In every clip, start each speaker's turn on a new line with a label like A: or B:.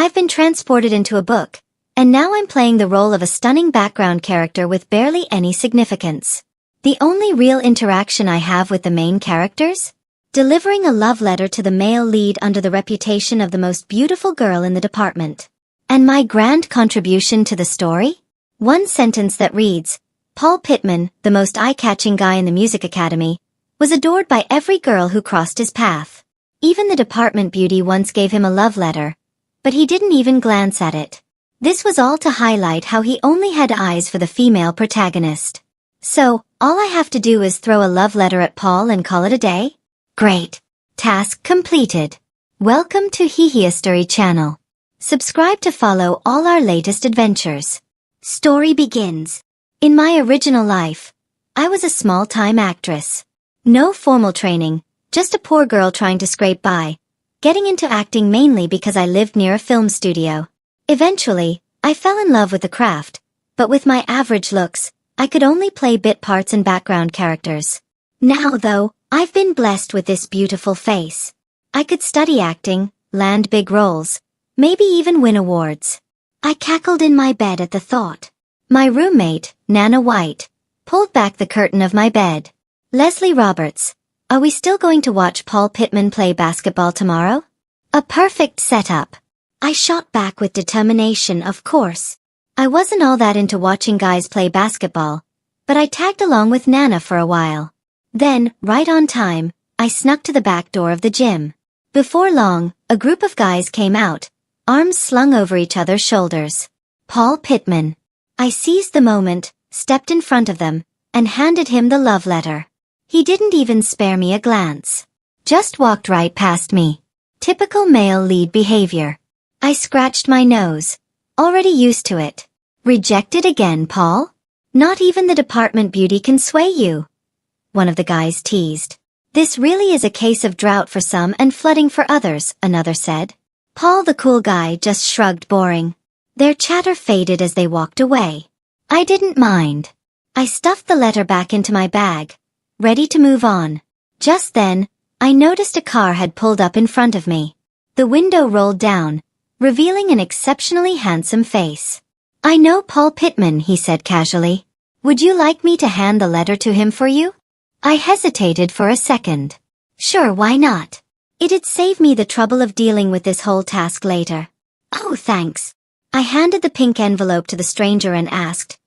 A: I've been transported into a book, and now I'm playing the role of a stunning background character with barely any significance. The only real interaction I have with the main characters? Delivering a love letter to the male lead under the reputation of the most beautiful girl in the department. And my grand contribution to the story? One sentence that reads, Paul Pittman, the most eye-catching guy in the music academy, was adored by every girl who crossed his path. Even the department beauty once gave him a love letter, but he didn't even glance at it. This was all to highlight how he only had eyes for the female protagonist. So, all I have to do is throw a love letter at Paul and call it a day? Great. Task completed. Welcome to Hihistory channel. Subscribe to follow all our latest adventures. Story begins. In my original life, I was a small-time actress. No formal training, just a poor girl trying to scrape by, getting into acting mainly because I lived near a film studio. Eventually, I fell in love with the craft, but with my average looks, I could only play bit parts and background characters. Now though, I've been blessed with this beautiful face. I could study acting, land big roles, maybe even win awards. I cackled in my bed at the thought. My roommate, Nana White, pulled back the curtain of my bed. Leslie Roberts, are we still going to watch Paul Pittman play basketball tomorrow? A perfect setup. I shot back with determination, of course. I wasn't all that into watching guys play basketball, but I tagged along with Nana for a while. Then, right on time, I snuck to the back door of the gym. Before long, a group of guys came out, arms slung over each other's shoulders. Paul Pittman. I seized the moment, stepped in front of them, and handed him the love letter. He didn't even spare me a glance. Just walked right past me. Typical male lead behavior. I scratched my nose. Already used to it. Rejected again, Paul? Not even the department beauty can sway you. One of the guys teased. This really is a case of drought for some and flooding for others, another said. Paul the cool guy just shrugged, boring. Their chatter faded as they walked away. I didn't mind. I stuffed the letter back into my bag, ready to move on. Just then, I noticed a car had pulled up in front of me. The window rolled down, revealing an exceptionally handsome face. I know Paul Pittman, he said casually. Would you like me to hand the letter to him for you? I hesitated for a second. Sure, why not? It'd save me the trouble of dealing with this whole task later. Oh, thanks. I handed the pink envelope to the stranger and asked,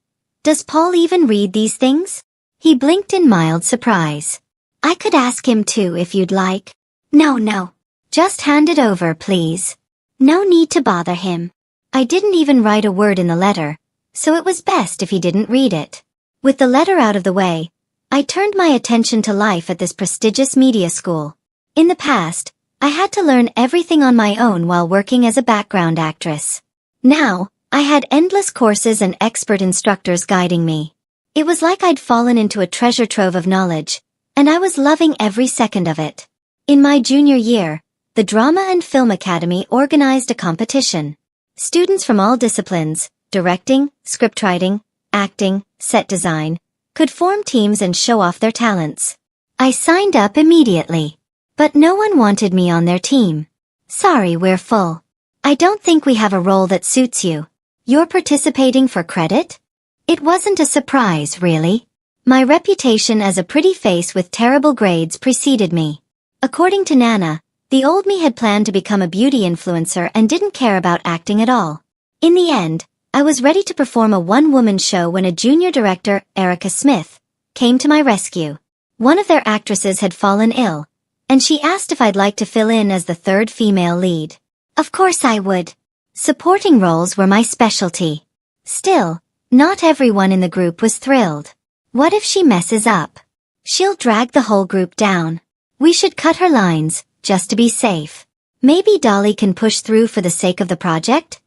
A: Does Paul even read these things? He blinked in mild surprise. I could ask him too if you'd like. No. Just hand it over, please. No need to bother him. I didn't even write a word in the letter, so it was best if he didn't read it. With the letter out of the way, I turned my attention to life at this prestigious media school. In the past, I had to learn everything on my own while working as a background actress. Now, I had endless courses and expert instructors guiding me. It was like I'd fallen into a treasure trove of knowledge, and I was loving every second of it. In my junior year, the Drama and Film Academy organized a competition. Students from all disciplines, directing, scriptwriting, acting, set design, could form teams and show off their talents. I signed up immediately. But no one wanted me on their team. Sorry, we're full. I don't think we have a role that suits you. You're participating for credit? It wasn't a surprise, really. My reputation as a pretty face with terrible grades preceded me. According to Nana, the old me had planned to become a beauty influencer and didn't care about acting at all. In the end, I was ready to perform a one-woman show when a junior director, Erica Smith, came to my rescue. One of their actresses had fallen ill, and she asked if I'd like to fill in as the third female lead. Of course I would. Supporting roles were my specialty. Still, not everyone in the group was thrilled. What if she messes up? She'll drag the whole group down. We should cut her lines, just to be safe. Maybe Dolly can push through for the sake of the project?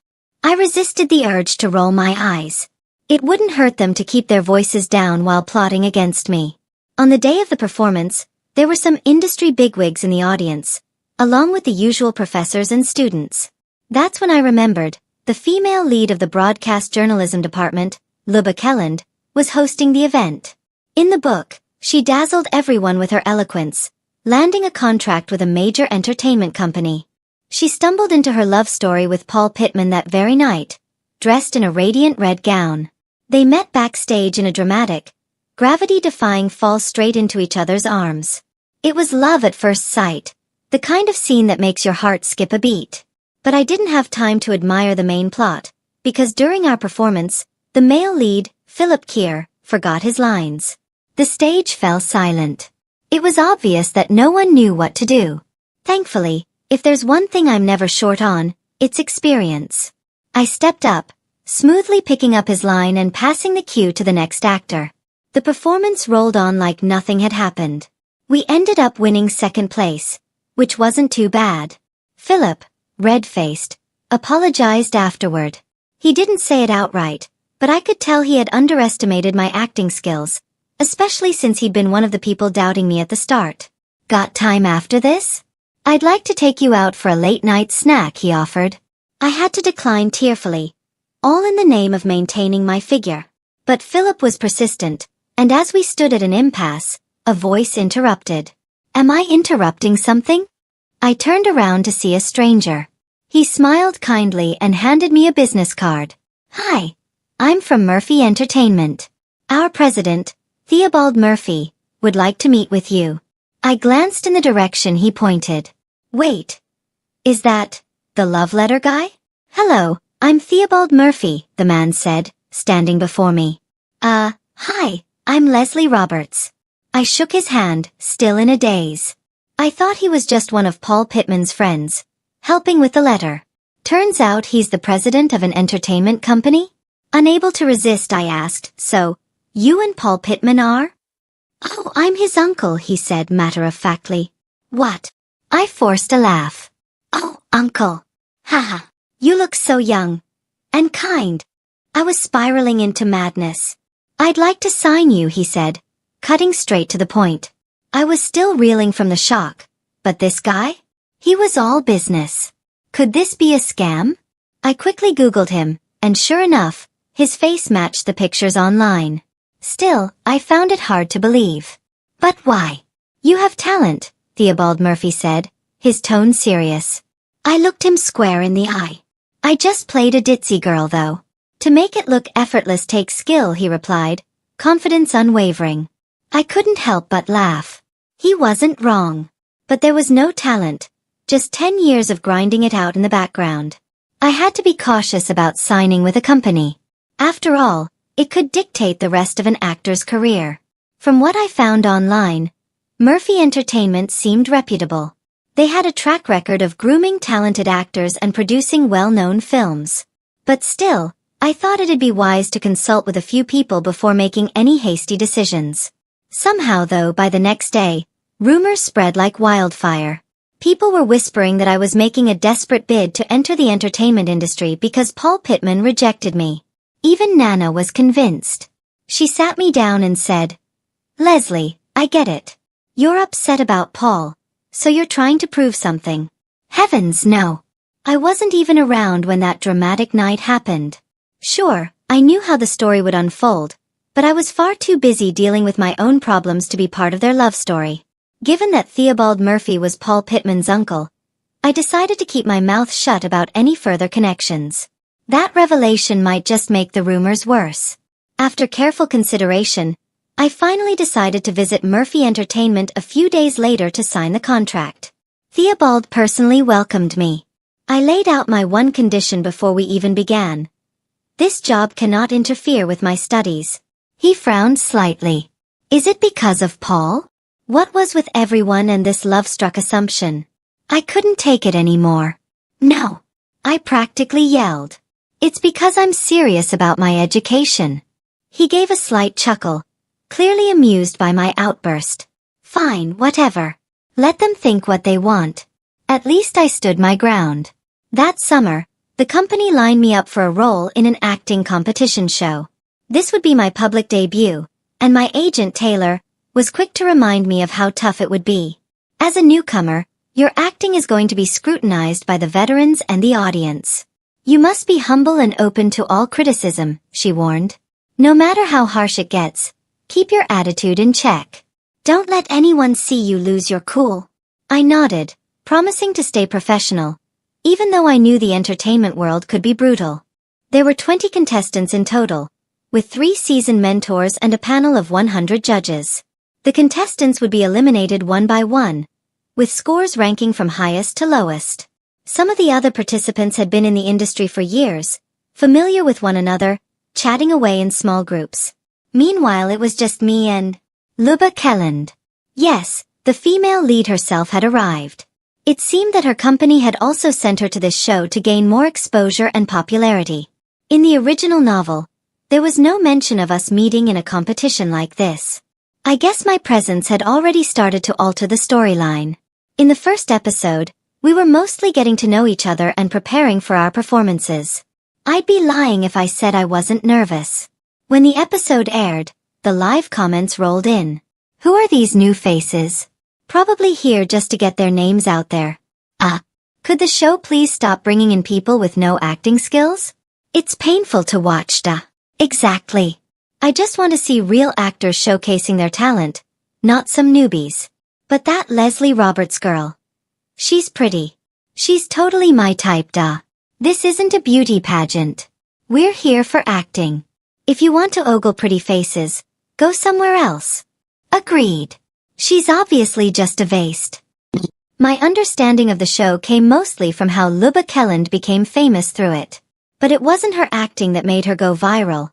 A: I resisted the urge to roll my eyes. It wouldn't hurt them to keep their voices down while plotting against me. On the day of the performance, there were some industry bigwigs in the audience, along with the usual professors and students. That's when I remembered, the female lead of the broadcast journalism department, Luba Kelland, was hosting the event. In the book, she dazzled everyone with her eloquence, landing a contract with a major entertainment company. She stumbled into her love story with Paul Pittman that very night, dressed in a radiant red gown. They met backstage in a dramatic, gravity-defying fall straight into each other's arms. It was love at first sight, the kind of scene that makes your heart skip a beat. But I didn't have time to admire the main plot, because during our performance, the male lead, Philip Keir, forgot his lines. The stage fell silent. It was obvious that no one knew what to do. Thankfully, if there's one thing I'm never short on, it's experience. I stepped up, smoothly picking up his line and passing the cue to the next actor. The performance rolled on like nothing had happened. We ended up winning second place, which wasn't too bad. Philip, red-faced, apologized afterward. He didn't say it outright, but I could tell he had underestimated my acting skills, especially since he'd been one of the people doubting me at the start. Got time after this? I'd like to take you out for a late-night snack, he offered. I had to decline tearfully, all in the name of maintaining my figure. But Philip was persistent, and as we stood at an impasse, a voice interrupted. Am I interrupting something? I turned around to see a stranger. He smiled kindly and handed me a business card. Hi, I'm from Murphy Entertainment. Our president, Theobald Murphy, would like to meet with you. I glanced in the direction he pointed. Wait. Is that the love letter guy? Hello, I'm Theobald Murphy, the man said, standing before me. Hi, I'm Leslie Roberts. I shook his hand, still in a daze. I thought he was just one of Paul Pittman's friends, helping with the letter. Turns out he's the president of an entertainment company? Unable to resist, I asked, so, you and Paul Pittman are? Oh, I'm his uncle, he said matter-of-factly. What? I forced a laugh. Oh, uncle. Haha, you look so young. And kind. I was spiraling into madness. I'd like to sign you, he said, cutting straight to the point. I was still reeling from the shock, but this guy? He was all business. Could this be a scam? I quickly Googled him, and sure enough, his face matched the pictures online. Still, I found it hard to believe. But why? You have talent, Theobald Murphy said, his tone serious. I looked him square in the eye. I just played a ditzy girl, though. To make it look effortless takes skill, he replied, confidence unwavering. I couldn't help but laugh. He wasn't wrong. But there was no talent, just 10 years of grinding it out in the background. I had to be cautious about signing with a company. After all, it could dictate the rest of an actor's career. From what I found online, Murphy Entertainment seemed reputable. They had a track record of grooming talented actors and producing well-known films. But still, I thought it'd be wise to consult with a few people before making any hasty decisions. Somehow though, by the next day, rumors spread like wildfire. People were whispering that I was making a desperate bid to enter the entertainment industry because Paul Pittman rejected me. Even Nana was convinced. She sat me down and said, Leslie, I get it. You're upset about Paul, so you're trying to prove something. Heavens no. I wasn't even around when that dramatic night happened. Sure, I knew how the story would unfold, but I was far too busy dealing with my own problems to be part of their love story. Given that Theobald Murphy was Paul Pittman's uncle, I decided to keep my mouth shut about any further connections. That revelation might just make the rumors worse. After careful consideration, I finally decided to visit Murphy Entertainment a few days later to sign the contract. Theobald personally welcomed me. I laid out my one condition before we even began. This job cannot interfere with my studies. He frowned slightly. Is it because of Paul? What was with everyone and this love-struck assumption? I couldn't take it anymore. No. I practically yelled. It's because I'm serious about my education. He gave a slight chuckle, clearly amused by my outburst. Fine, whatever. Let them think what they want. At least I stood my ground. That summer, the company lined me up for a role in an acting competition show. This would be my public debut, and my agent Taylor was quick to remind me of how tough it would be. As a newcomer, your acting is going to be scrutinized by the veterans and the audience. You must be humble and open to all criticism, she warned. No matter how harsh it gets, keep your attitude in check. Don't let anyone see you lose your cool. I nodded, promising to stay professional, even though I knew the entertainment world could be brutal. There were 20 contestants in total, with 3 seasoned mentors and a panel of 100 judges. The contestants would be eliminated one by one, with scores ranking from highest to lowest. Some of the other participants had been in the industry for years, familiar with one another, chatting away in small groups. Meanwhile, it was just me and Luba Kelland. Yes, the female lead herself had arrived. It seemed that her company had also sent her to this show to gain more exposure and popularity. In the original novel, there was no mention of us meeting in a competition like this. I guess my presence had already started to alter the storyline. In the first episode, we were mostly getting to know each other and preparing for our performances. I'd be lying if I said I wasn't nervous. When the episode aired, the live comments rolled in. Who are these new faces? Probably here just to get their names out there. Could the show please stop bringing in people with no acting skills? It's painful to watch, Exactly. I just want to see real actors showcasing their talent, not some newbies. But that Leslie Roberts girl. She's pretty. She's totally my type, This isn't a beauty pageant. We're here for acting. If you want to ogle pretty faces, go somewhere else. Agreed. She's obviously just a waste. My understanding of the show came mostly from how Luba Kelland became famous through it. But it wasn't her acting that made her go viral.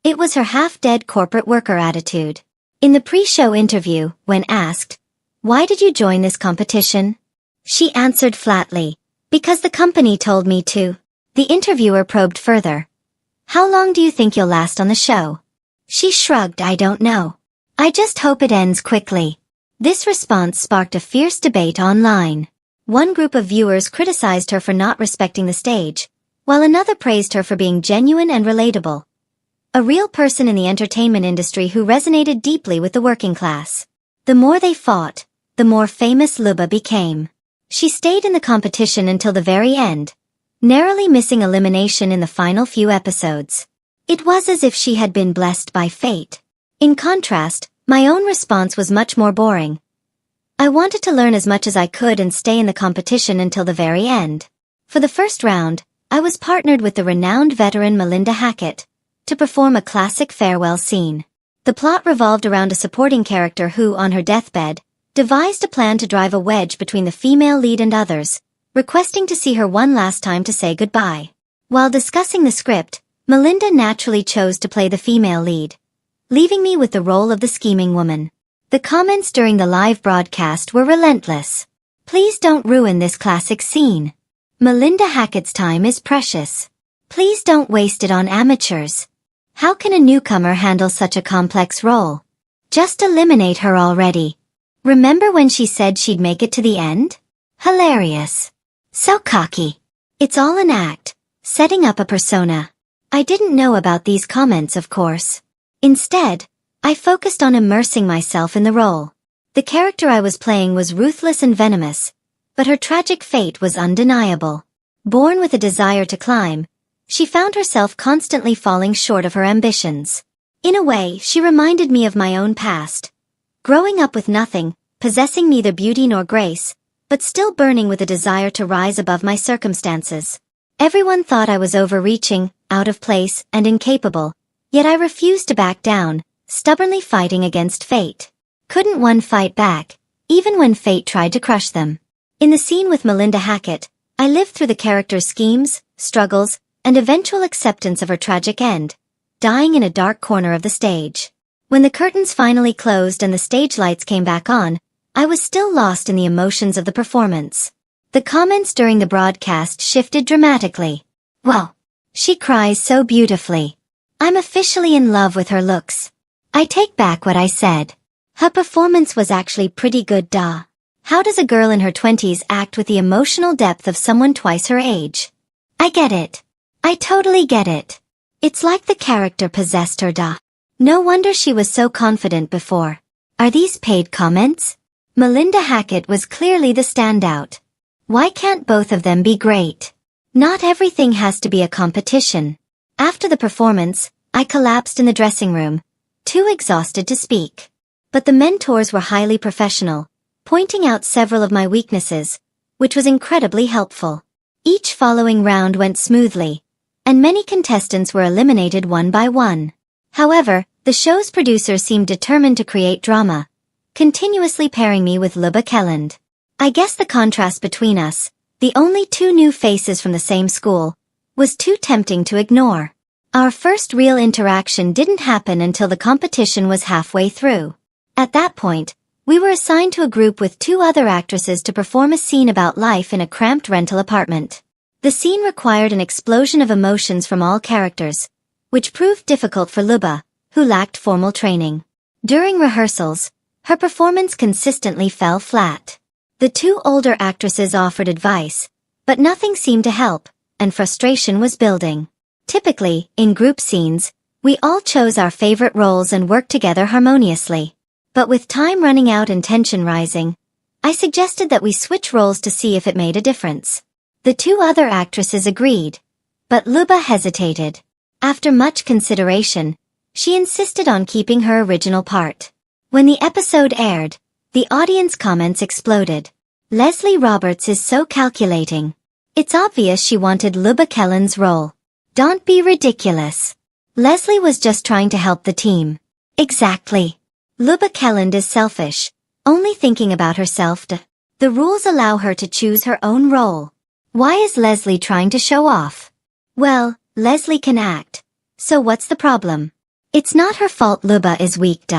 A: It was her half-dead corporate worker attitude. In the pre-show interview, when asked, "Why did you join this competition?" she answered flatly, "Because the company told me to." The interviewer probed further. "How long do you think you'll last on the show?" She shrugged, "I don't know. I just hope it ends quickly." This response sparked a fierce debate online. One group of viewers criticized her for not respecting the stage, while another praised her for being genuine and relatable. A real person in the entertainment industry who resonated deeply with the working class. The more they fought, the more famous Luba became. She stayed in the competition until the very end, narrowly missing elimination in the final few episodes. It was as if she had been blessed by fate. In contrast, my own response was much more boring. I wanted to learn as much as I could and stay in the competition until the very end. For the first round, I was partnered with the renowned veteran Melinda Hackett to perform a classic farewell scene. The plot revolved around a supporting character who, on her deathbed, devised a plan to drive a wedge between the female lead and others, requesting to see her one last time to say goodbye. While discussing the script, Melinda naturally chose to play the female lead, leaving me with the role of the scheming woman. The comments during the live broadcast were relentless. "Please don't ruin this classic scene. Melinda Hackett's time is precious. Please don't waste it on amateurs. How can a newcomer handle such a complex role? Just eliminate her already. Remember when she said she'd make it to the end? Hilarious. So cocky. It's all an act, setting up a persona." I didn't know about these comments, of course. Instead, I focused on immersing myself in the role. The character I was playing was ruthless and venomous, but her tragic fate was undeniable. Born with a desire to climb, she found herself constantly falling short of her ambitions. In a way, she reminded me of my own past. Growing up with nothing, possessing neither beauty nor grace, but still burning with a desire to rise above my circumstances. Everyone thought I was overreaching, out of place, and incapable, yet I refused to back down, stubbornly fighting against fate. Couldn't one fight back, even when fate tried to crush them? In the scene with Melinda Hackett, I lived through the character's schemes, struggles, and eventual acceptance of her tragic end, dying in a dark corner of the stage. When the curtains finally closed and the stage lights came back on, I was still lost in the emotions of the performance. The comments during the broadcast shifted dramatically. "Well, she cries so beautifully. I'm officially in love with her looks." I take back what I said. Her performance was actually pretty good, How does a girl in her 20s act with the emotional depth of someone twice her age? I get it. I totally get it. It's like the character possessed her, No wonder she was so confident before. Are these paid comments? Melinda Hackett was clearly the standout. Why can't both of them be great? Not everything has to be a competition. After the performance, I collapsed in the dressing room, too exhausted to speak. But the mentors were highly professional, pointing out several of my weaknesses, which was incredibly helpful. Each following round went smoothly, and many contestants were eliminated one by one. However, the show's producers seemed determined to create drama, continuously pairing me with Luba Kelland. I guess the contrast between us, the only two new faces from the same school, was too tempting to ignore. Our first real interaction didn't happen until the competition was halfway through. At that point, we were assigned to a group with two other actresses to perform a scene about life in a cramped rental apartment. The scene required an explosion of emotions from all characters, which proved difficult for Luba, who lacked formal training. During rehearsals, her performance consistently fell flat. The two older actresses offered advice, but nothing seemed to help, and frustration was building. Typically, in group scenes, we all chose our favorite roles and worked together harmoniously. But with time running out and tension rising, I suggested that we switch roles to see if it made a difference. The two other actresses agreed, but Luba hesitated. After much consideration, she insisted on keeping her original part. When the episode aired, the audience comments exploded. "Leslie Roberts is so calculating. It's obvious she wanted Luba Kelland's role. Don't be ridiculous. Leslie was just trying to help the team." Exactly. Luba Kelland is selfish, only thinking about herself. The rules allow her to choose her own role. Why is Leslie trying to show off? Well, Leslie can act. So what's the problem? It's not her fault Luba is weak.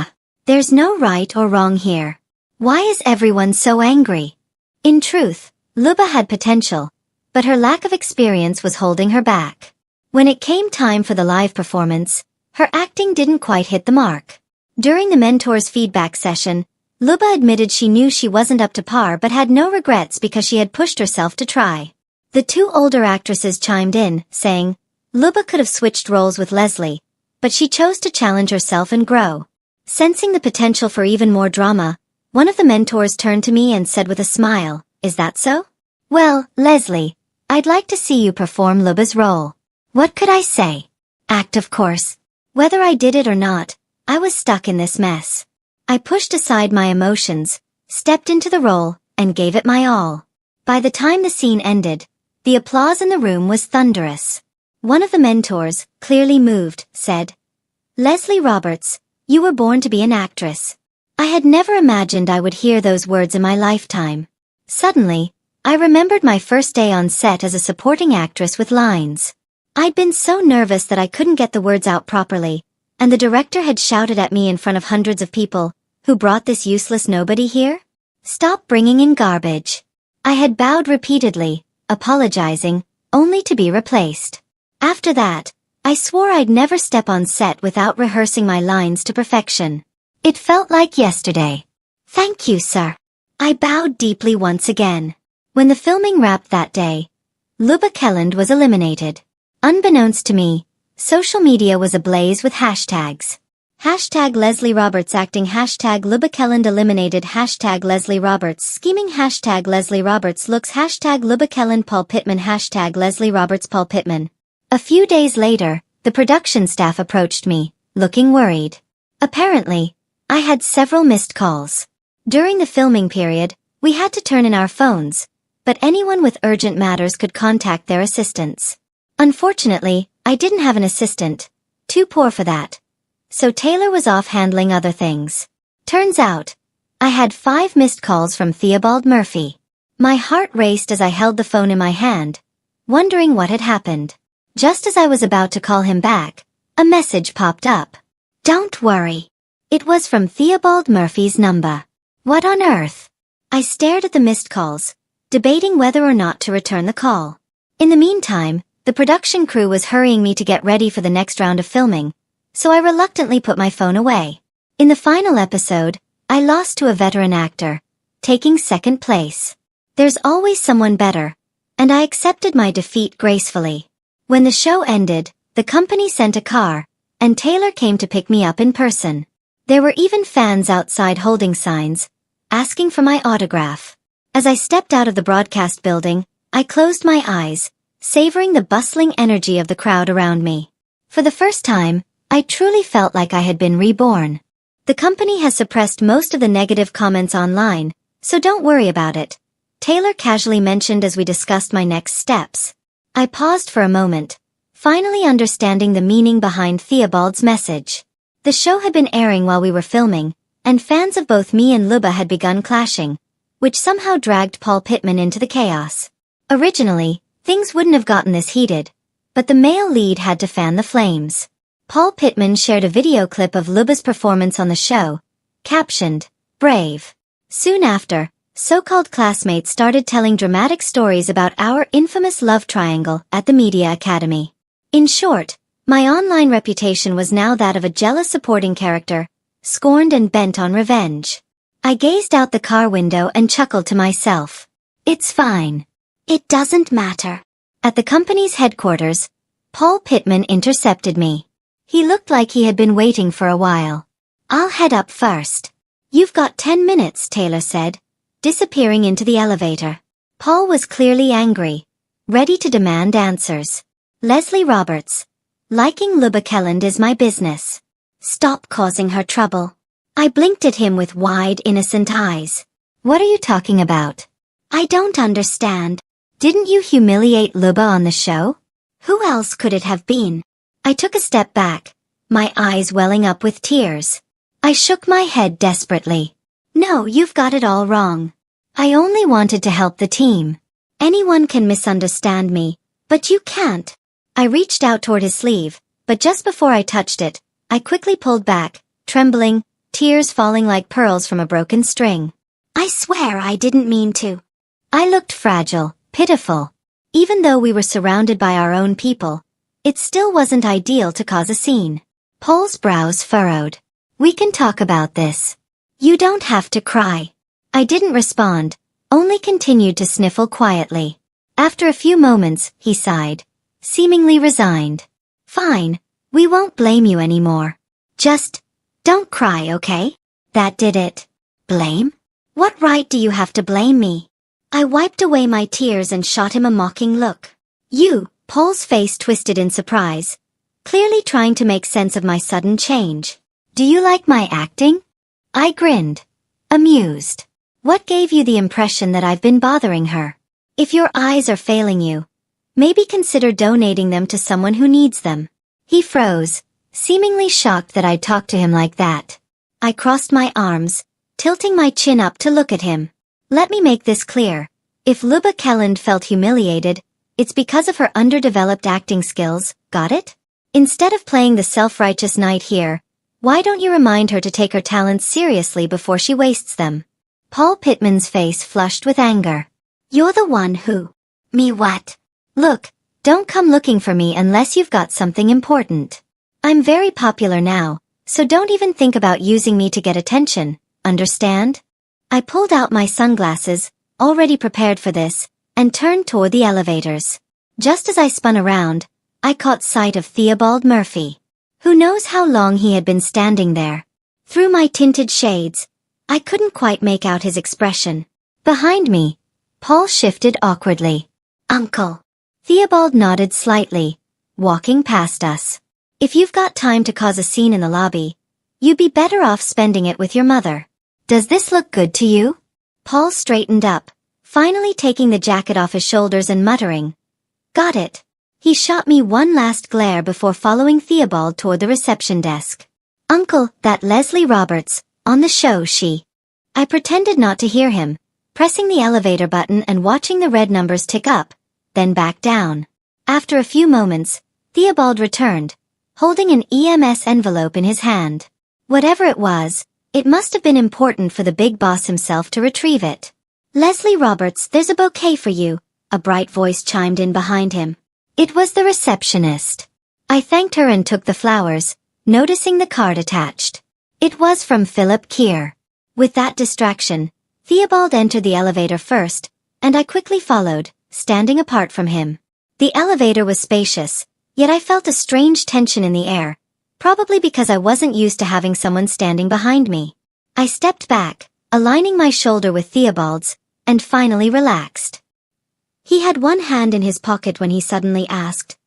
A: There's no right or wrong here. Why is everyone so angry? In truth, Luba had potential, but her lack of experience was holding her back. When it came time for the live performance, her acting didn't quite hit the mark. During the mentor's feedback session, Luba admitted she knew she wasn't up to par but had no regrets because she had pushed herself to try. The two older actresses chimed in, saying, Luba could have switched roles with Leslie, but she chose to challenge herself and grow. Sensing the potential for even more drama, one of the mentors turned to me and said with a smile, "Is that so? Well, Leslie, I'd like to see you perform Luba's role." What could I say? Act, of course. Whether I did it or not, I was stuck in this mess. I pushed aside my emotions, stepped into the role, and gave it my all. By the time the scene ended, the applause in the room was thunderous. One of the mentors, clearly moved, said, "Leslie Roberts, you were born to be an actress." I had never imagined I would hear those words in my lifetime. Suddenly, I remembered my first day on set as a supporting actress with lines. I'd been so nervous that I couldn't get the words out properly, and the director had shouted at me in front of hundreds of people, "Who brought this useless nobody here? Stop bringing in garbage." I had bowed repeatedly, apologizing, only to be replaced. After that, I swore I'd never step on set without rehearsing my lines to perfection. It felt like yesterday. "Thank you, sir." I bowed deeply once again. When the filming wrapped that day, Luba Kelland was eliminated. Unbeknownst to me, social media was ablaze with hashtags. Hashtag Leslie Roberts acting, hashtag Luba Kelland eliminated, hashtag Leslie Roberts scheming, hashtag Leslie Roberts looks, hashtag Luba Kelland Paul Pittman, hashtag Leslie Roberts Paul Pittman. A few days later, the production staff approached me, looking worried. Apparently, I had several missed calls. During the filming period, we had to turn in our phones, but anyone with urgent matters could contact their assistants. Unfortunately, I didn't have an assistant, too poor for that. So Taylor was off handling other things. Turns out, I had 5 missed calls from Theobald Murphy. My heart raced as I held the phone in my hand, wondering what had happened. Just as I was about to call him back, a message popped up. "Don't worry." It was from Theobald Murphy's number. What on earth? I stared at the missed calls, debating whether or not to return the call. In the meantime, the production crew was hurrying me to get ready for the next round of filming, so I reluctantly put my phone away. In the final episode, I lost to a veteran actor, taking second place. There's always someone better, and I accepted my defeat gracefully. When the show ended, the company sent a car, and Taylor came to pick me up in person. There were even fans outside holding signs, asking for my autograph. As I stepped out of the broadcast building, I closed my eyes, savoring the bustling energy of the crowd around me. For the first time, I truly felt like I had been reborn. The company has suppressed most of the negative comments online, so don't worry about it. Taylor casually mentioned as we discussed my next steps. I paused for a moment, finally understanding the meaning behind Theobald's message. The show had been airing while we were filming, and fans of both me and Luba had begun clashing, which somehow dragged Paul Pittman into the chaos. Originally, things wouldn't have gotten this heated, but the male lead had to fan the flames. Paul Pittman shared a video clip of Luba's performance on the show, captioned, "Brave." Soon after, so-called classmates started telling dramatic stories about our infamous love triangle at the Media Academy. In short, my online reputation was now that of a jealous supporting character, scorned and bent on revenge. I gazed out the car window and chuckled to myself. It's fine. It doesn't matter. At the company's headquarters, Paul Pittman intercepted me. He looked like he had been waiting for a while. "I'll head up first." "You've got 10 minutes, Taylor said, disappearing into the elevator. Paul was clearly angry, ready to demand answers. "Leslie Roberts. Liking Luba Kelland is my business. Stop causing her trouble." I blinked at him with wide, innocent eyes. "What are you talking about?" "I don't understand. Didn't you humiliate Luba on the show? Who else could it have been?" I took a step back, my eyes welling up with tears. I shook my head desperately. "No, you've got it all wrong. I only wanted to help the team. Anyone can misunderstand me, but you can't." I reached out toward his sleeve, but just before I touched it, I quickly pulled back, trembling, tears falling like pearls from a broken string. "I swear I didn't mean to." I looked fragile, pitiful. Even though we were surrounded by our own people, it still wasn't ideal to cause a scene. Paul's brows furrowed. "We can talk about this. You don't have to cry." I didn't respond, only continued to sniffle quietly. After a few moments, he sighed, seemingly resigned. "Fine, we won't blame you anymore. Just, don't cry, okay?" That did it. Blame? What right do you have to blame me? I wiped away my tears and shot him a mocking look. "You," Paul's face twisted in surprise, clearly trying to make sense of my sudden change. "Do you like my acting?" I grinned, amused. "What gave you the impression that I've been bothering her? If your eyes are failing you, maybe consider donating them to someone who needs them." He froze, seemingly shocked that I'd talked to him like that. I crossed my arms, tilting my chin up to look at him. "Let me make this clear. If Luba Kelland felt humiliated, it's because of her underdeveloped acting skills, got it? Instead of playing the self-righteous knight here, why don't you remind her to take her talents seriously before she wastes them?" Paul Pittman's face flushed with anger. "You're the one who..." "Me what?" "Look, don't come looking for me unless you've got something important. I'm very popular now, so don't even think about using me to get attention, understand?" I pulled out my sunglasses, already prepared for this, and turned toward the elevators. Just as I spun around, I caught sight of Theobald Murphy. Who knows how long he had been standing there. Through my tinted shades, I couldn't quite make out his expression. Behind me, Paul shifted awkwardly. "Uncle." Theobald nodded slightly, walking past us. "If you've got time to cause a scene in the lobby, you'd be better off spending it with your mother. Does this look good to you?" Paul straightened up, finally taking the jacket off his shoulders and muttering, "Got it." He shot me one last glare before following Theobald toward the reception desk. "Uncle, that Leslie Roberts, on the show, she..." I pretended not to hear him, pressing the elevator button and watching the red numbers tick up, then back down. After a few moments, Theobald returned, holding an EMS envelope in his hand. Whatever it was, it must have been important for the big boss himself to retrieve it. "Leslie Roberts, there's a bouquet for you," a bright voice chimed in behind him. It was the receptionist. I thanked her and took the flowers, noticing the card attached. It was from Philip Keir. With that distraction, Theobald entered the elevator first, and I quickly followed, standing apart from him. The elevator was spacious, yet I felt a strange tension in the air, probably because I wasn't used to having someone standing behind me. I stepped back, aligning my shoulder with Theobald's, and finally relaxed. He had one hand in his pocket when he suddenly asked,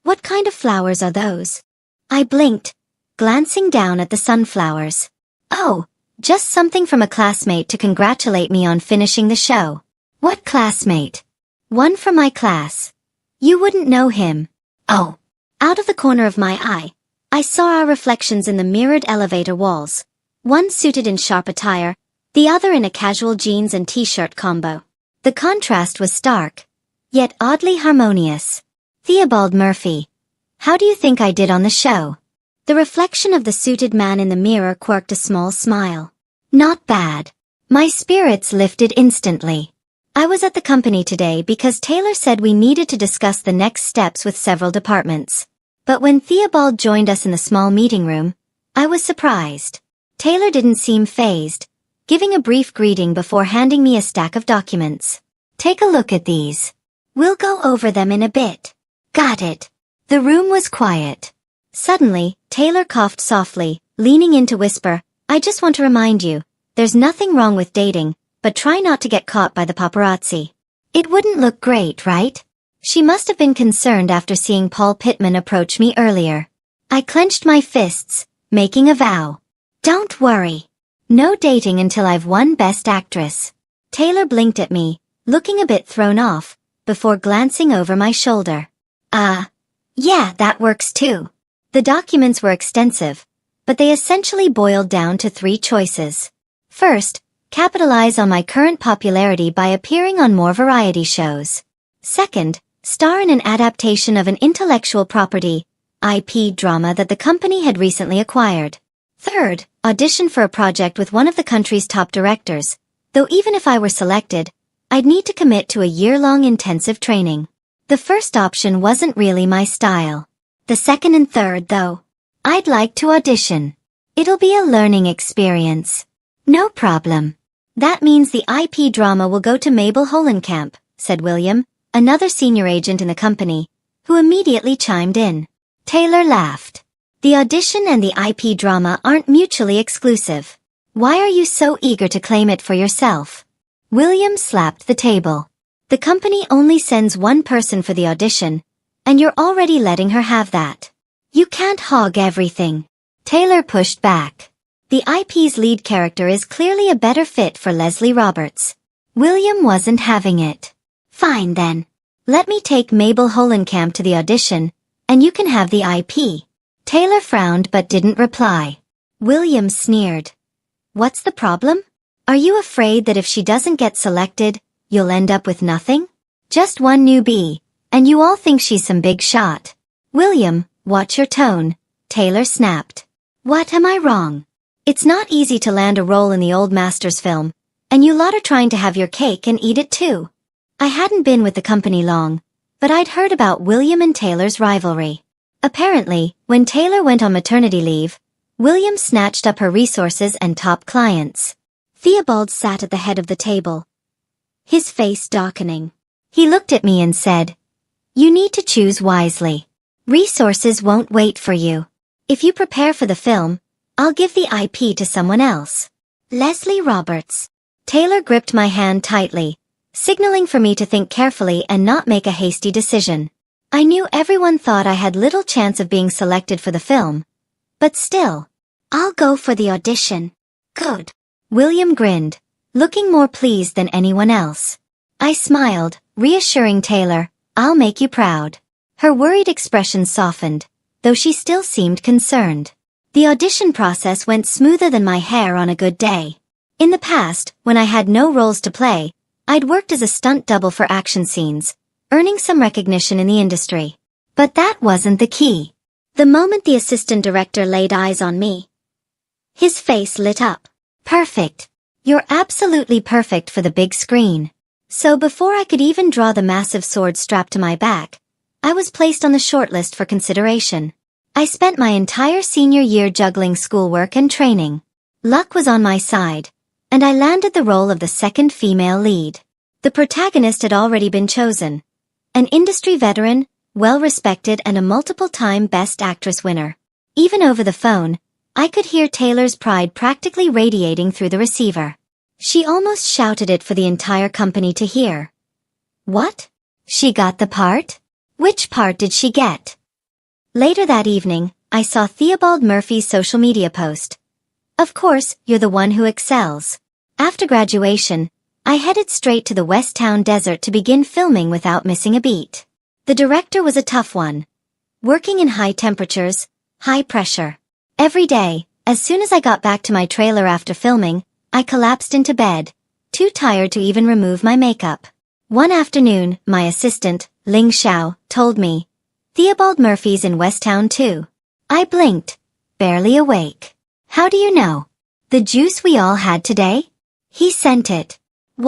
A: "What kind of flowers are those?" I blinked, glancing down at the sunflowers. "Oh, just something from a classmate to congratulate me on finishing the show." What classmate? One from my class. You wouldn't know him. Oh. Out of the corner of my eye, I saw our reflections in the mirrored elevator walls. One suited in sharp attire, the other in a casual jeans and t-shirt combo. The contrast was stark, yet oddly harmonious. Theobald Murphy. How do you think I did on the show? The reflection of the suited man in the mirror quirked a small smile. Not bad. My spirits lifted instantly. I was at the company today because Taylor said we needed to discuss the next steps with several departments. But when Theobald joined us in the small meeting room, I was surprised. Taylor didn't seem fazed, giving a brief greeting before handing me a stack of documents. Take a look at these. We'll go over them in a bit. Got it. The room was quiet. Suddenly, Taylor coughed softly, leaning in to whisper, I just want to remind you, there's nothing wrong with dating, but try not to get caught by the paparazzi. It wouldn't look great, right? She must have been concerned after seeing Paul Pittman approach me earlier. I clenched my fists, making a vow. Don't worry. No dating until I've won Best Actress. Taylor blinked at me, looking a bit thrown off, before glancing over my shoulder. Yeah, that works too. The documents were extensive, but they essentially boiled down to 3 choices. First, capitalize on my current popularity by appearing on more variety shows. Second, star in an adaptation of an intellectual property, IP drama that the company had recently acquired. Third, audition for a project with one of the country's top directors, though even if I were selected, I'd need to commit to a year-long intensive training. The first option wasn't really my style. The second and third, though. I'd like to audition. It'll be a learning experience. No problem. That means the IP drama will go to Mabel Holenkamp, said William, another senior agent in the company, who immediately chimed in. Taylor laughed. The audition and the IP drama aren't mutually exclusive. Why are you so eager to claim it for yourself? William slapped the table. The company only sends one person for the audition, and you're already letting her have that. You can't hog everything. Taylor pushed back. The IP's lead character is clearly a better fit for Leslie Roberts. William wasn't having it. Fine then. Let me take Mabel Holenkamp to the audition, and you can have the IP. Taylor frowned but didn't reply. William sneered. What's the problem? Are you afraid that if she doesn't get selected, you'll end up with nothing? Just one newbie, and you all think she's some big shot. William, watch your tone, Taylor snapped. What am I wrong? It's not easy to land a role in the old Masters film, and you lot are trying to have your cake and eat it too. I hadn't been with the company long, but I'd heard about William and Taylor's rivalry. Apparently, when Taylor went on maternity leave, William snatched up her resources and top clients. Theobald sat at the head of the table, his face darkening. He looked at me and said, You need to choose wisely. Resources won't wait for you. If you prepare for the film, I'll give the IP to someone else. Leslie Roberts. Taylor gripped my hand tightly, signaling for me to think carefully and not make a hasty decision. I knew everyone thought I had little chance of being selected for the film. But still, I'll go for the audition. Good. William grinned, looking more pleased than anyone else. I smiled, reassuring Taylor, I'll make you proud. Her worried expression softened, though she still seemed concerned. The audition process went smoother than my hair on a good day. In the past, when I had no roles to play, I'd worked as a stunt double for action scenes, earning some recognition in the industry. But that wasn't the key. The moment the assistant director laid eyes on me, his face lit up. Perfect. You're absolutely perfect for the big screen. So before I could even draw the massive sword strapped to my back, I was placed on the shortlist for consideration. I spent my entire senior year juggling schoolwork and training. Luck was on my side, and I landed the role of the second female lead. The protagonist had already been chosen. An industry veteran, well-respected and a multiple-time Best Actress winner. Even over the phone, I could hear Taylor's pride practically radiating through the receiver. She almost shouted it for the entire company to hear. What? She got the part? Which part did she get? Later that evening, I saw Theobald Murphy's social media post. Of course, you're the one who excels. After graduation, I headed straight to the West Town Desert to begin filming without missing a beat. The director was a tough one. Working in high temperatures, high pressure. Every day, as soon as I got back to my trailer after filming, I collapsed into bed, too tired to even remove my makeup. One afternoon, my assistant, Ling Xiao, told me, "Theobald Murphy's in West Town too." I blinked, barely awake. "How do you know? The juice we all had today?" "He sent it."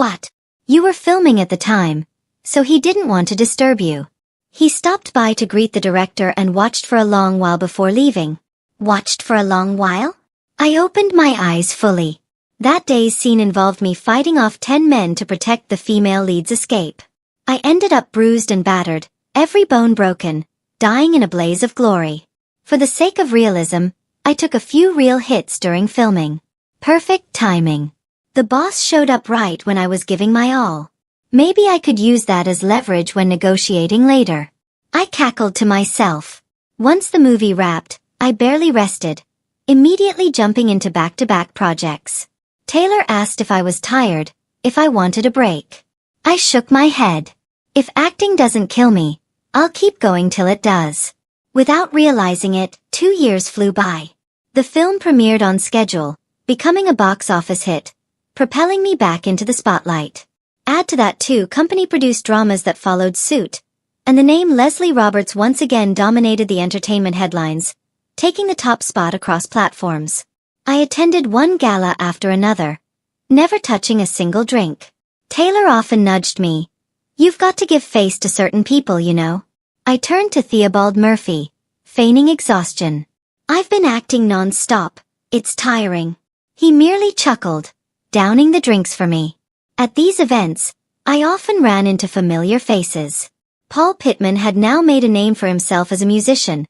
A: "What?" "You were filming at the time, so he didn't want to disturb you. He stopped by to greet the director and watched for a long while before leaving." "Watched for a long while?" I opened my eyes fully. That day's scene involved me fighting off 10 men to protect the female lead's escape. I ended up bruised and battered, every bone broken, dying in a blaze of glory. For the sake of realism, I took a few real hits during filming. Perfect timing. The boss showed up right when I was giving my all. Maybe I could use that as leverage when negotiating later. I cackled to myself. Once the movie wrapped, I barely rested, immediately jumping into back-to-back projects. Taylor asked if I was tired, if I wanted a break. I shook my head. If acting doesn't kill me, I'll keep going till it does. Without realizing it, 2 years flew by. The film premiered on schedule, becoming a box office hit, propelling me back into the spotlight. Add to that 2 company-produced dramas that followed suit, and the name Leslie Roberts once again dominated the entertainment headlines, taking the top spot across platforms. I attended one gala after another, never touching a single drink. Taylor often nudged me. "You've got to give face to certain people, you know." I turned to Theobald Murphy, feigning exhaustion. "I've been acting non-stop, it's tiring." He merely chuckled, downing the drinks for me. At these events, I often ran into familiar faces. Paul Pittman had now made a name for himself as a musician,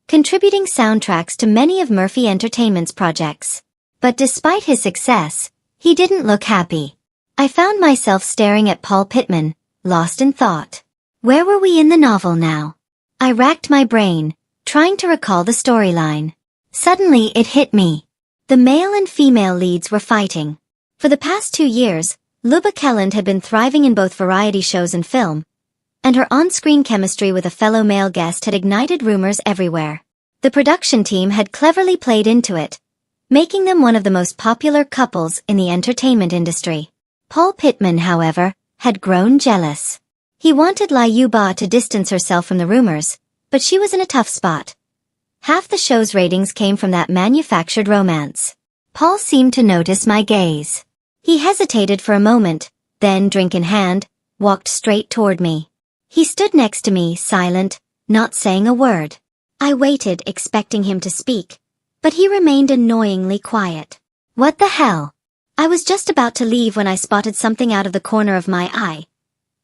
A: contributing soundtracks to many of Murphy Entertainment's projects. But despite his success, he didn't look happy. I found myself staring at Paul Pittman, lost in thought. Where were we in the novel now? I racked my brain, trying to recall the storyline. Suddenly it hit me. The male and female leads were fighting. For the past 2 years, Luba Kelland had been thriving in both variety shows and film, and her on-screen chemistry with a fellow male guest had ignited rumors everywhere. The production team had cleverly played into it, making them one of the most popular couples in the entertainment industry. Paul Pittman, however, had grown jealous. He wanted Lai Yuba to distance herself from the rumors, but she was in a tough spot. Half the show's ratings came from that manufactured romance. Paul seemed to notice my gaze. He hesitated for a moment, then, drink in hand, walked straight toward me. He stood next to me, silent, not saying a word. I waited, expecting him to speak, but he remained annoyingly quiet. What the hell? I was just about to leave when I spotted something out of the corner of my eye.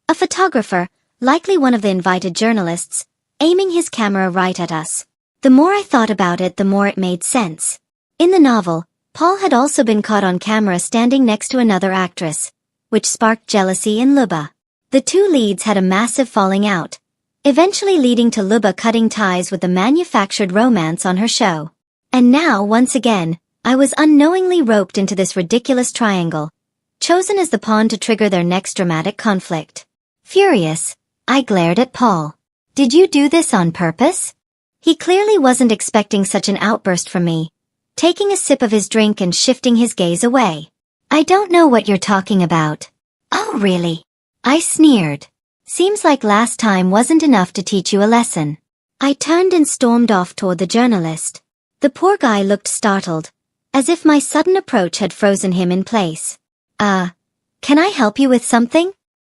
A: A photographer, likely one of the invited journalists, aiming his camera right at us. The more I thought about it, the more it made sense. In the novel, Paul had also been caught on camera standing next to another actress, which sparked jealousy in Luba. The 2 leads had a massive falling out, eventually leading to Luba cutting ties with the manufactured romance on her show. And now, once again, I was unknowingly roped into this ridiculous triangle, chosen as the pawn to trigger their next dramatic conflict. Furious, I glared at Paul. "Did you do this on purpose?" He clearly wasn't expecting such an outburst from me, taking a sip of his drink and shifting his gaze away. "I don't know what you're talking about." "Oh, really?" I sneered. "Seems like last time wasn't enough to teach you a lesson." I turned and stormed off toward the journalist. The poor guy looked startled, as if my sudden approach had frozen him in place. Can I help you with something?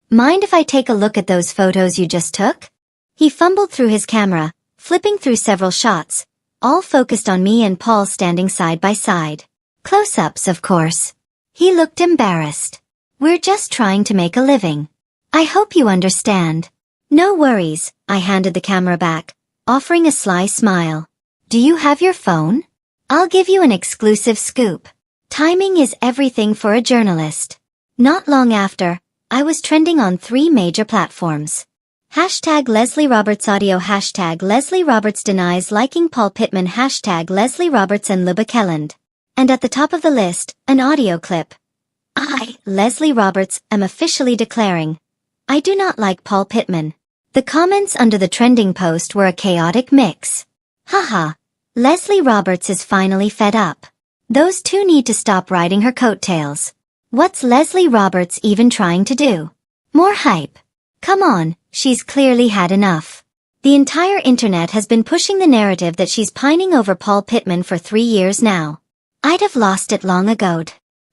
A: Mind if I take a look at those photos you just took?" He fumbled through his camera, flipping through several shots, all focused on me and Paul standing side by side. Close-ups, of course. He looked embarrassed. "We're just trying to make a living. I hope you understand." "No worries," I handed the camera back, offering a sly smile. "Do you have your phone? I'll give you an exclusive scoop." Timing is everything for a journalist. Not long after, I was trending on 3 major platforms. #LeslieRobertsAudio, #LeslieRoberts denies liking Paul Pittman, #LeslieRoberts and Luba Kelland. And at the top of the list, an audio clip. I, Leslie Roberts, am officially declaring. I do not like Paul Pittman. The comments under the trending post were a chaotic mix. Haha. Leslie Roberts is finally fed up. Those two need to stop riding her coattails. What's Leslie Roberts even trying to do? More hype. Come on, she's clearly had enough. The entire internet has been pushing the narrative that she's pining over Paul Pittman for 3 years now. I'd have lost it long ago.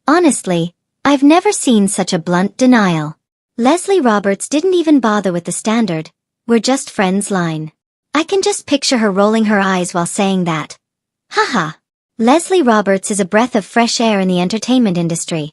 A: Honestly, I've never seen such a blunt denial. Leslie Roberts didn't even bother with the standard, "We're just friends" line. I can just picture her rolling her eyes while saying that. Haha. Leslie Roberts is a breath of fresh air in the entertainment industry.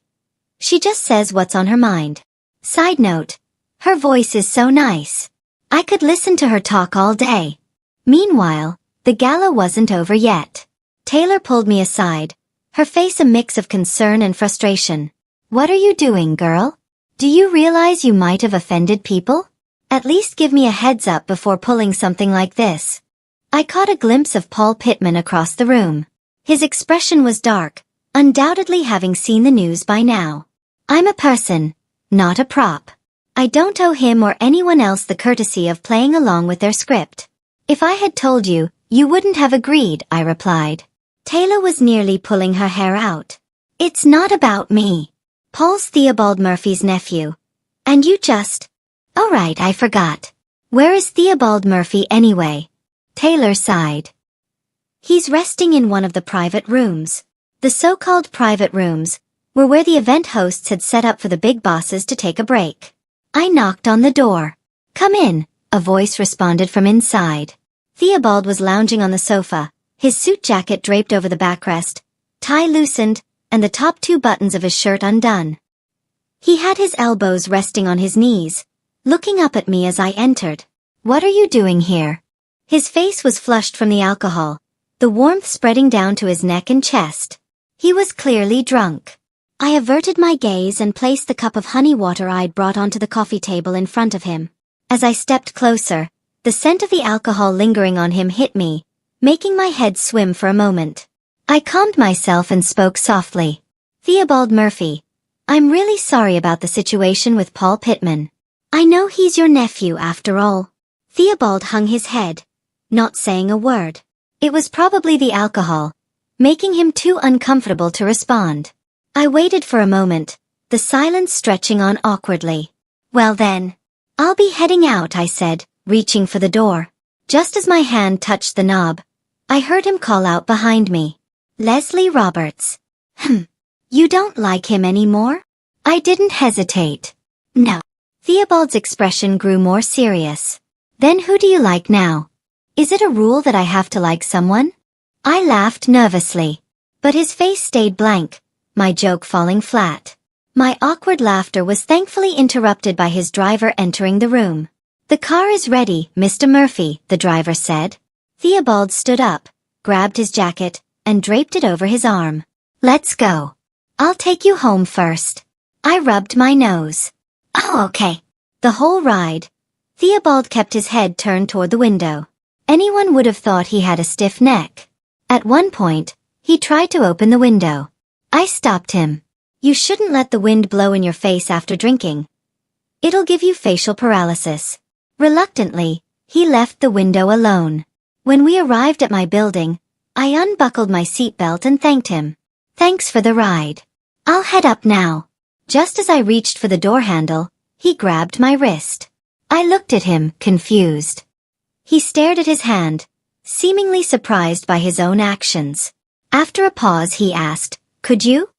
A: She just says what's on her mind. Side note, her voice is so nice. I could listen to her talk all day. Meanwhile, the gala wasn't over yet. Taylor pulled me aside, her face a mix of concern and frustration. What are you doing, girl? Do you realize you might have offended people? At least give me a heads up before pulling something like this. I caught a glimpse of Paul Pittman across the room. His expression was dark, undoubtedly having seen the news by now. I'm a person, not a prop. I don't owe him or anyone else the courtesy of playing along with their script. If I had told you, you wouldn't have agreed, I replied. Taylor was nearly pulling her hair out. It's not about me. Paul's Theobald Murphy's nephew. And you just... Oh right, I forgot. Where is Theobald Murphy anyway? Taylor sighed. He's resting in one of the private rooms. The so-called private rooms were where the event hosts had set up for the big bosses to take a break. I knocked on the door. Come in, a voice responded from inside. Theobald was lounging on the sofa, his suit jacket draped over the backrest, tie loosened, and the top 2 buttons of his shirt undone. He had his elbows resting on his knees, looking up at me as I entered. What are you doing here? His face was flushed from the alcohol, the warmth spreading down to his neck and chest. He was clearly drunk. I averted my gaze and placed the cup of honey water I'd brought onto the coffee table in front of him. As I stepped closer, the scent of the alcohol lingering on him hit me, making my head swim for a moment. I calmed myself and spoke softly. Theobald Murphy, I'm really sorry about the situation with Paul Pittman. I know he's your nephew after all. Theobald hung his head, not saying a word. It was probably the alcohol, making him too uncomfortable to respond. I waited for a moment, the silence stretching on awkwardly. Well then, I'll be heading out, I said, reaching for the door. Just as my hand touched the knob, I heard him call out behind me. Leslie Roberts. You don't like him anymore? I didn't hesitate. No. Theobald's expression grew more serious. Then who do you like now? Is it a rule that I have to like someone? I laughed nervously. But his face stayed blank, my joke falling flat. My awkward laughter was thankfully interrupted by his driver entering the room. The car is ready, Mr. Murphy, the driver said. Theobald stood up, grabbed his jacket, and draped it over his arm. Let's go. I'll take you home first. I rubbed my nose. Oh, okay. The whole ride, Theobald kept his head turned toward the window. Anyone would have thought he had a stiff neck. At one point, he tried to open the window. I stopped him. You shouldn't let the wind blow in your face after drinking. It'll give you facial paralysis. Reluctantly, he left the window alone. When we arrived at my building, I unbuckled my seatbelt and thanked him. Thanks for the ride. I'll head up now. Just as I reached for the door handle, he grabbed my wrist. I looked at him, confused. He stared at his hand, seemingly surprised by his own actions. After a pause he asked, Could you?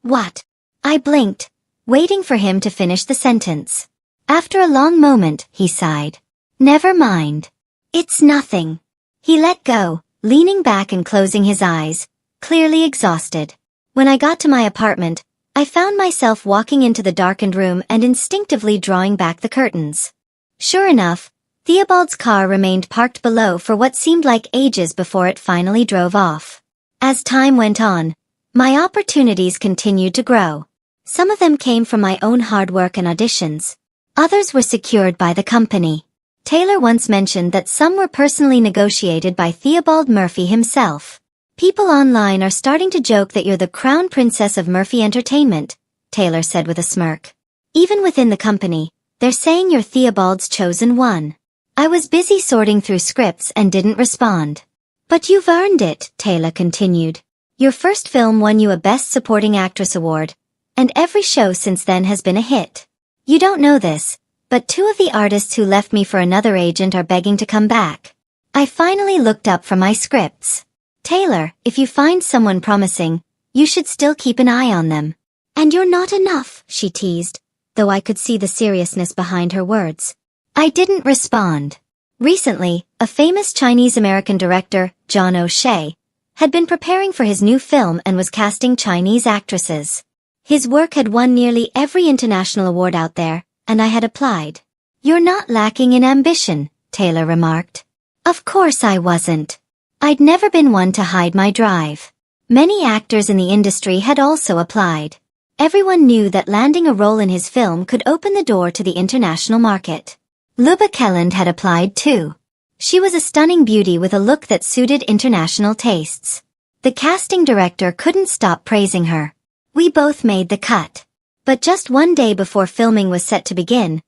A: What? I blinked, waiting for him to finish the sentence. After a long moment, he sighed. Never mind. It's nothing. He let go, leaning back and closing his eyes, clearly exhausted. When I got to my apartment, I found myself walking into the darkened room and instinctively drawing back the curtains. Sure enough, Theobald's car remained parked below for what seemed like ages before it finally drove off. As time went on, my opportunities continued to grow. Some of them came from my own hard work and auditions. Others were secured by the company. Taylor once mentioned that some were personally negotiated by Theobald Murphy himself. People online are starting to joke that you're the crown princess of Murphy Entertainment, Taylor said with a smirk. Even within the company, they're saying you're Theobald's chosen one. I was busy sorting through scripts and didn't respond. But you've earned it, Taylor continued. Your first film won you a Best Supporting Actress award, and every show since then has been a hit. You don't know this, but 2 of the artists who left me for another agent are begging to come back. I finally looked up from my scripts. Taylor, if you find someone promising, you should still keep an eye on them. And you're not enough, she teased, though I could see the seriousness behind her words. I didn't respond. Recently, a famous Chinese-American director, John O'Shea, had been preparing for his new film and was casting Chinese actresses. His work had won nearly every international award out there, and I had applied. You're not lacking in ambition, Taylor remarked. Of course I wasn't. I'd never been one to hide my drive. Many actors in the industry had also applied. Everyone knew that landing a role in his film could open the door to the international market. Luba Kelland had applied too. She was a stunning beauty with a look that suited international tastes. The casting director couldn't stop praising her. We both made the cut. But just one day before filming was set to begin,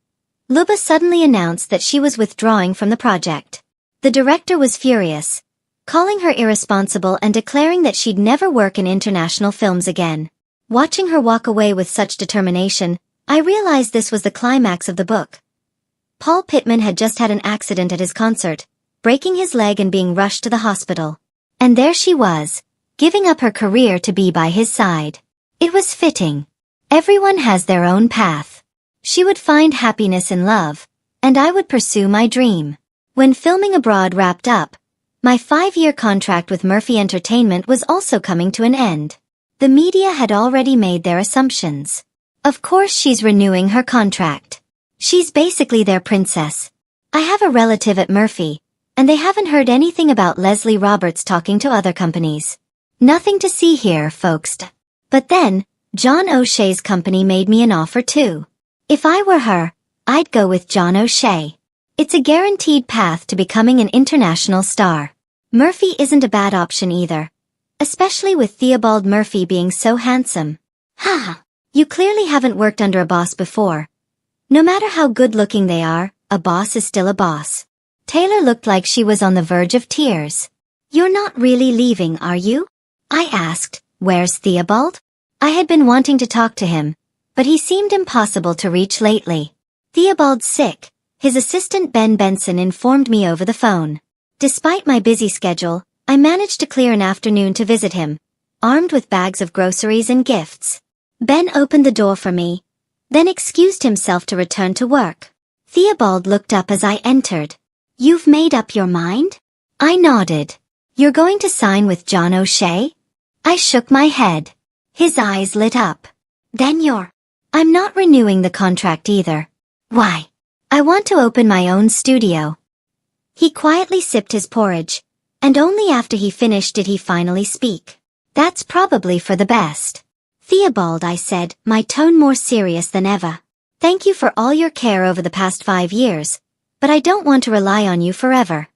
A: Luba suddenly announced that she was withdrawing from the project. The director was furious, calling her irresponsible and declaring that she'd never work in international films again. Watching her walk away with such determination, I realized this was the climax of the book. Paul Pittman had just had an accident at his concert, breaking his leg and being rushed to the hospital. And there she was, giving up her career to be by his side. It was fitting. Everyone has their own path. She would find happiness in love, and I would pursue my dream. When filming abroad wrapped up, my 5-year contract with Murphy Entertainment was also coming to an end. The media had already made their assumptions. Of course she's renewing her contract. She's basically their princess. I have a relative at Murphy, and they haven't heard anything about Leslie Roberts talking to other companies. Nothing to see here, folks. But then, John O'Shea's company made me an offer too. If I were her, I'd go with John O'Shea. It's a guaranteed path to becoming an international star. Murphy isn't a bad option either. Especially with Theobald Murphy being so handsome. Ha! You clearly haven't worked under a boss before. No matter how good-looking they are, a boss is still a boss. Taylor looked like she was on the verge of tears. You're not really leaving, are you? I asked, where's Theobald? I had been wanting to talk to him, but he seemed impossible to reach lately. Theobald's sick, his assistant Ben Benson informed me over the phone. Despite my busy schedule, I managed to clear an afternoon to visit him, armed with bags of groceries and gifts. Ben opened the door for me, then excused himself to return to work. Theobald looked up as I entered. You've made up your mind? I nodded. You're going to sign with John O'Shea? I shook my head. His eyes lit up. Then I'm not renewing the contract either. Why? I want to open my own studio. He quietly sipped his porridge, and only after he finished did he finally speak. That's probably for the best. Theobald, I said, my tone more serious than ever. Thank you for all your care over the past 5 years, but I don't want to rely on you forever.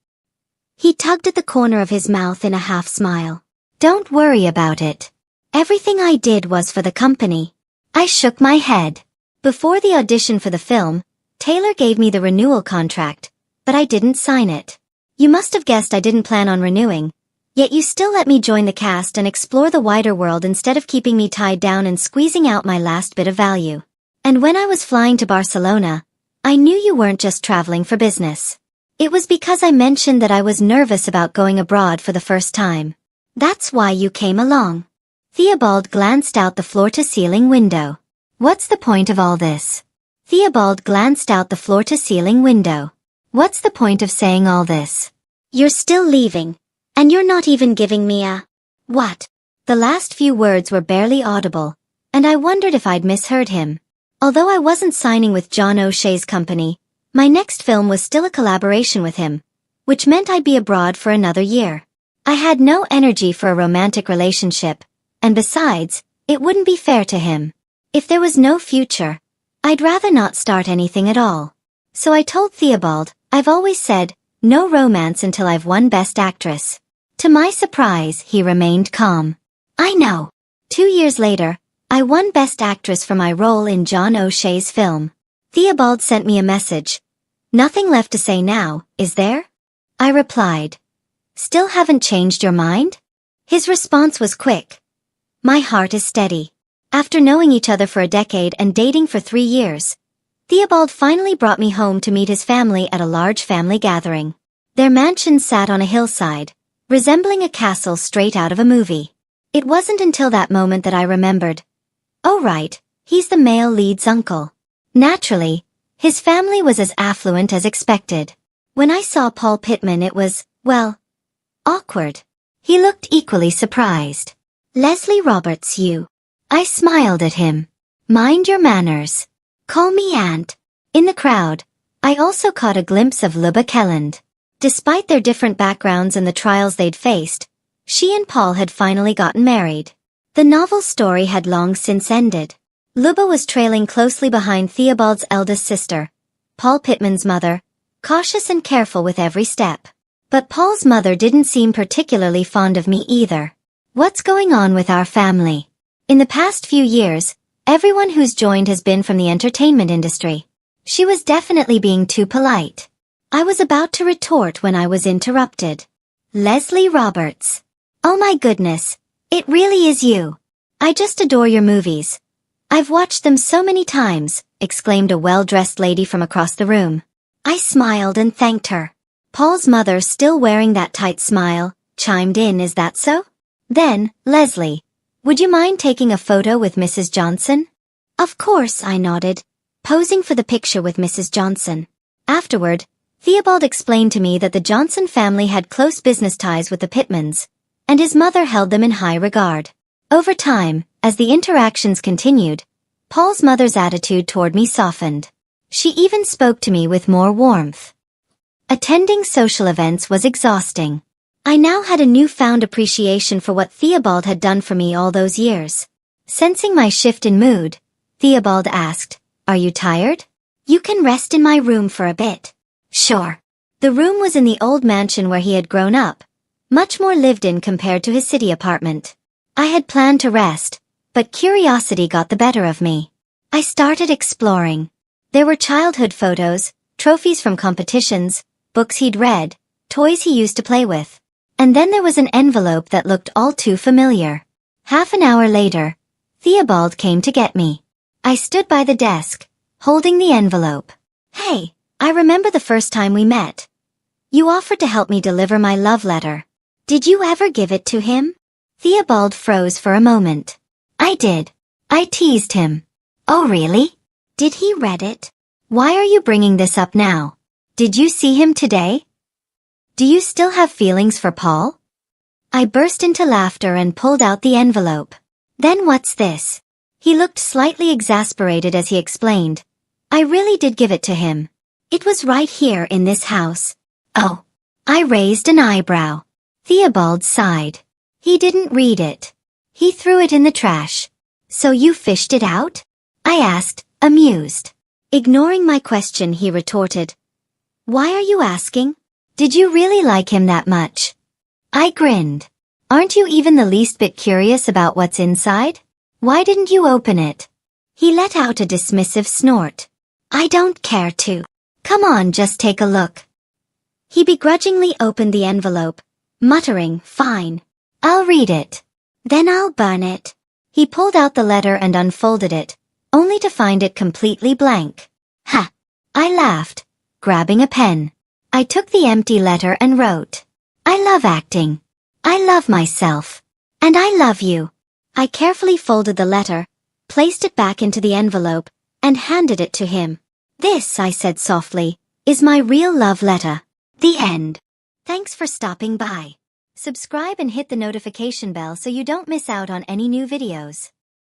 A: He tugged at the corner of his mouth in a half-smile. Don't worry about it. Everything I did was for the company. I shook my head. Before the audition for the film, Taylor gave me the renewal contract, but I didn't sign it. You must have guessed I didn't plan on renewing. Yet you still let me join the cast and explore the wider world instead of keeping me tied down and squeezing out my last bit of value. And when I was flying to Barcelona, I knew you weren't just traveling for business. It was because I mentioned that I was nervous about going abroad for the first time. That's why you came along. Theobald glanced out the floor-to-ceiling window. What's the point of all this? Theobald glanced out the floor-to-ceiling window. What's the point of saying all this? You're still leaving. And you're not even giving me a... What? The last few words were barely audible, and I wondered if I'd misheard him. Although I wasn't signing with John O'Shea's company, my next film was still a collaboration with him, which meant I'd be abroad for another year. I had no energy for a romantic relationship, and besides, it wouldn't be fair to him. If there was no future, I'd rather not start anything at all. So I told Theobald, I've always said, no romance until I've won Best Actress. To my surprise, he remained calm. I know. 2 years later, I won Best Actress for my role in John O'Shea's film. Theobald sent me a message. Nothing left to say now, is there? I replied. Still haven't changed your mind? His response was quick. My heart is steady. After knowing each other for a decade and dating for 3 years, Theobald finally brought me home to meet his family at a large family gathering. Their mansion sat on a hillside, resembling a castle straight out of a movie. It wasn't until that moment that I remembered. Oh right, he's the male lead's uncle. Naturally, his family was as affluent as expected. When I saw Paul Pittman it was, well, awkward. He looked equally surprised. Leslie Roberts, you. I smiled at him. Mind your manners. Call me Aunt. In the crowd, I also caught a glimpse of Luba Kelland. Despite their different backgrounds and the trials they'd faced, she and Paul had finally gotten married. The novel's story had long since ended. Luba was trailing closely behind Theobald's eldest sister, Paul Pittman's mother, cautious and careful with every step. But Paul's mother didn't seem particularly fond of me either. What's going on with our family? In the past few years, everyone who's joined has been from the entertainment industry. She was definitely being too polite. I was about to retort when I was interrupted. Leslie Roberts. Oh my goodness, it really is you. I just adore your movies. I've watched them so many times, exclaimed a well-dressed lady from across the room. I smiled and thanked her. Paul's mother, still wearing that tight smile, chimed in, is that so? Then, Leslie, would you mind taking a photo with Mrs. Johnson? Of course, I nodded, posing for the picture with Mrs. Johnson. Afterward, Theobald explained to me that the Johnson family had close business ties with the Pittmans, and his mother held them in high regard. Over time, as the interactions continued, Paul's mother's attitude toward me softened. She even spoke to me with more warmth. Attending social events was exhausting. I now had a newfound appreciation for what Theobald had done for me all those years. Sensing my shift in mood, Theobald asked, "Are you tired? You can rest in my room for a bit." Sure. The room was in the old mansion where he had grown up, much more lived in compared to his city apartment. I had planned to rest, but curiosity got the better of me. I started exploring. There were childhood photos, trophies from competitions, books he'd read, toys he used to play with. And then there was an envelope that looked all too familiar. Half an hour later, Theobald came to get me. I stood by the desk, holding the envelope. Hey, I remember the first time we met. You offered to help me deliver my love letter. Did you ever give it to him? Theobald froze for a moment. I did. I teased him. Oh really? Did he read it? Why are you bringing this up now? Did you see him today? Do you still have feelings for Paul? I burst into laughter and pulled out the envelope. Then what's this? He looked slightly exasperated as he explained. I really did give it to him. It was right here in this house. Oh. I raised an eyebrow. Theobald sighed. He didn't read it. He threw it in the trash. So you fished it out? I asked, amused. Ignoring my question, he retorted. Why are you asking? Did you really like him that much? I grinned. Aren't you even the least bit curious about what's inside? Why didn't you open it? He let out a dismissive snort. I don't care to. Come on, just take a look. He begrudgingly opened the envelope, muttering, fine. I'll read it. Then I'll burn it. He pulled out the letter and unfolded it, only to find it completely blank. Ha! I laughed, grabbing a pen. I took the empty letter and wrote, I love acting. I love myself. And I love you. I carefully folded the letter, placed it back into the envelope, and handed it to him. This, I said softly, is my real love letter. The end. Thanks for stopping by. Subscribe and hit the notification bell so you don't miss out on any new videos.